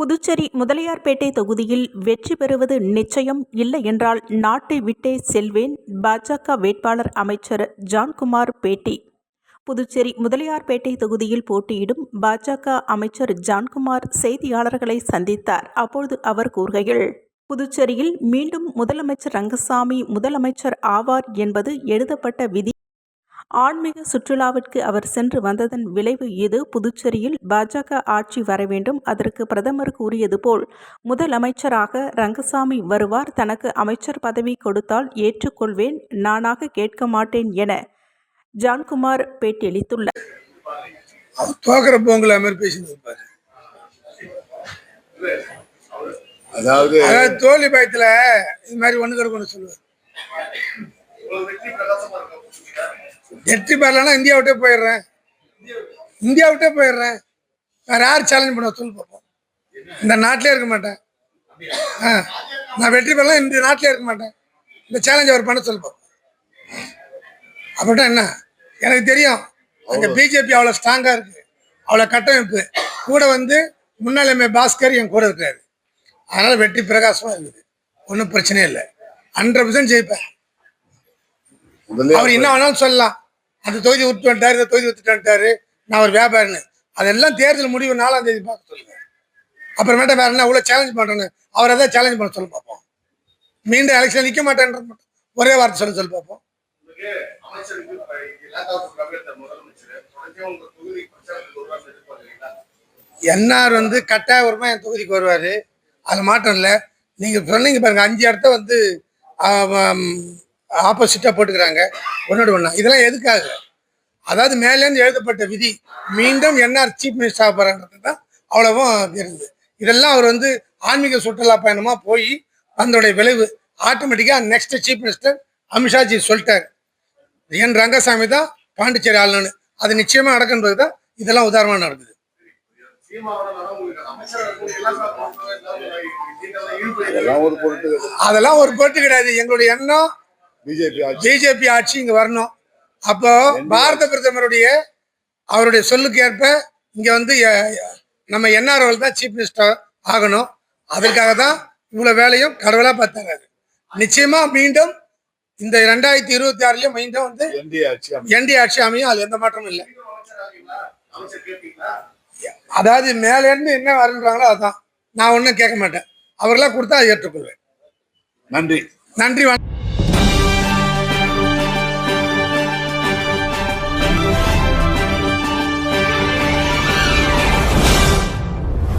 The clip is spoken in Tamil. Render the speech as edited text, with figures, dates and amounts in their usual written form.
புதுச்சேரி முதலியார்பேட்டை தொகுதியில் வெற்றி பெறுவது நிச்சயம், இல்லை என்றால் நாட்டை விட்டே செல்வேன். பாஜக வேட்பாளர் அமைச்சர் ஜான்குமார் பேட்டி. புதுச்சேரி முதலியார்பேட்டை தொகுதியில் போட்டியிடும் பாஜக அமைச்சர் ஜான்குமார் செய்தியாளர்களை சந்தித்தார். அப்பொழுது அவர் கூறுகையில், புதுச்சேரியில் மீண்டும் முதலமைச்சர் ரங்கசாமி முதலமைச்சர் ஆவார் என்பது எழுதப்பட்ட விதி. ஆன்மீக சுற்றுலாவிற்கு அவர் சென்று வந்ததன் விளைவு இது. புதுச்சேரியில் பாஜக ஆட்சி வர வேண்டும். அதற்கு பிரதமர் கூறியது போல் முதலமைச்சராக ரங்கசாமி வருவார். தனக்கு அமைச்சர் பதவி கொடுத்தால் ஏற்றுக்கொள்வேன், நானாக கேட்க மாட்டேன் என ஜான்குமார் பேட்டியளித்துள்ளார். அதாவது தோல்வி பயத்துல இது மாதிரி ஒண்ணு சொல்லுவார். வெற்றி பெறலன்னா இந்தியா விட்டே போயிடுறேன். வேற யார் சேலஞ்ச் பண்ண சொல்லு பார்ப்போம். இந்த நாட்டிலே இருக்க மாட்டேன். நான் வெற்றி பெறலாம், இந்த நாட்டிலே இருக்க மாட்டேன். இந்த சேலஞ்ச் அவர் பண்ண சொல்லு பார்ப்போம். அப்படின்னா என்ன, எனக்கு தெரியும் அங்கே பிஜேபி அவ்வளோ ஸ்ட்ராங்காக இருக்கு, அவ்வளோ கட்டமைப்பு. கூட முன்னாள் எம்ஏ பாஸ்கர் என் கூட இருக்காரு. அதனால வெற்றி பிரகாசமாக இருக்குது, ஒன்றும் பிரச்சனையே இல்லை. 100% ஜெயிப்பேன். அவர் என்ன வேணாலும் சொல்லலாம், அந்த தொகுதி விட்டு வந்துட்டாரு, இந்த தொகுதி விட்டுட்டு வந்துட்டாரு, நான் ஒரு வியாபாரின்னு. அதெல்லாம் தேர்தல் முடிவு 4ஆம் தேதி பார்க்க சொல்லுங்க. அப்புறமேட்டா வேற என்ன இவ்வளோ சேலஞ்ச் பண்ணுறேன்னு அவரை தான் சேலஞ்ச் பண்ண சொல்லி பார்ப்போம். மீண்டும் எலெக்ஷன் நிற்க மாட்டேன்ற ஒரே வார்த்தை சொல்லி பார்ப்போம். என்ஆர் கட்டாயபூர்வமா என் தொகுதிக்கு வருவாரு, அது மாற்றம் இல்லை. நீங்க சொன்னீங்க பாருங்க, 5 இடத்த ஆப்போசிட்டா போட்டுக்கிறாங்க ஒன்னோட ஒண்ணா. இதெல்லாம் எதுக்காக? அதாவது மேலேருந்து எழுதப்பட்ட விதி. மீண்டும் என்ஆர் சீஃப் மினிஸ்டர் ஆக போறான்றது தான் அவ்வளவும் இருக்குது. இதெல்லாம் அவர் ஆன்மீக சுற்றுலா பயணமா போய் அதனுடைய விளைவு. ஆட்டோமேட்டிக்கா நெக்ஸ்ட் சீஃப் மினிஸ்டர் அமித்ஷாஜி சொல்லிட்டாரு, என் ரங்கசாமி தான் பாண்டிச்சேரி ஆளுநர். அது நிச்சயமா நடக்குன்றது தான் இதெல்லாம் உதாரணமா நடக்குது. அதெல்லாம் ஒரு பொருட்டு கிடையாது. எங்களுடைய எண்ணம் பிஜேபி ஆட்சி இங்க வரணும். அப்போ பாரத பிரதமருடைய அவருடைய சொல்லுக்கு ஏற்ப இங்க நம்ம என்ஆர் தான் சீஃப் மினிஸ்டர் ஆகணும். அதற்காக தான் இவ்வளவு வேலையும் கடவுளா பார்த்தாங்க. நிச்சயமா மீண்டும் இந்த 2026 மீண்டும் என்டிஏ ஆட்சி அமையும். அது எந்த மாற்றமும் இல்லை. அதாவது மேல இருந்து என்ன வருன்றாங்களோ அதான், நான் ஒன்றும் கேட்க மாட்டேன். அவர்களாம் கொடுத்தா அதை ஏற்றுக்கொள்வேன். நன்றி.